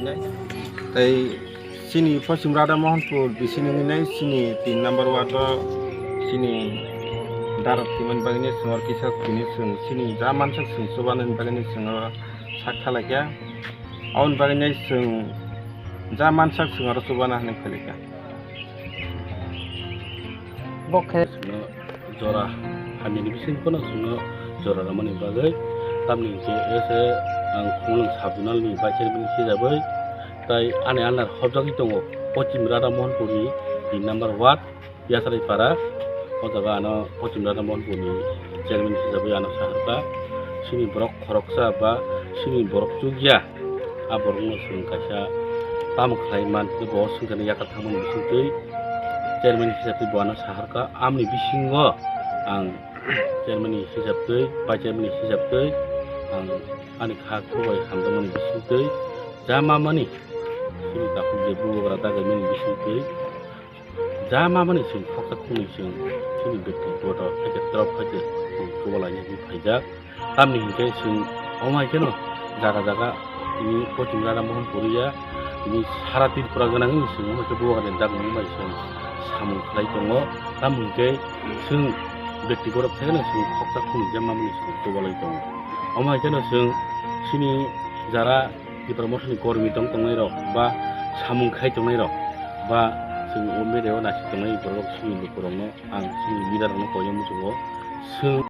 nai tai sini Paschim Radha Mohanpur bisini nai sini 3 number ward sini darat timan bagini sengor kisah kini sini zaman seng sobanan bagini sengor sakhalakya aun bagini seng zaman sengor sobana hanek khalika bokhe jora hamini bisin kono sungo jora ramani bagai tamni je ese ang khulung sabunal ni bacher bin sijabai tai ane anar hobjagi tongo Paschim Radha Mohanpur ni 3 number ward Piasari Para ojaga ano Paschim Radha Mohanpur ni chairman hisabai ano saharka sini borok khoroksa ba sini borok jugya aborong sung kaisa tam khlaiman bo sungkani yakar thamon bisingtei chairman hisabai bo ano saharka amni bisingo ang chairman hisabai ba chairman hisabai ang ani kha khobai hamdamani bisingtei jama mani sini taku je bugra daga mani bisingtei jama mani sing khokta khuni sing sini bekti bodo eke drop haje kobalanya ni phaijak tamni hingke sing omai keno jaga jaga ini Paschim Radha Mohanpur ya ini saratir puraganang ini sing omai ke bugra den dag omai sing samung khlai tongo tamni hingke sing bekti bodo thekena sing khokta khuni jama mani sing kobalai tongo omai keno sing sini jara di promotion kormi tong tongai rok ba samung khai tongai rok ba sing ombe dewa nasi tongai borok sing lukurong no ang sing leader no koyong musugo sing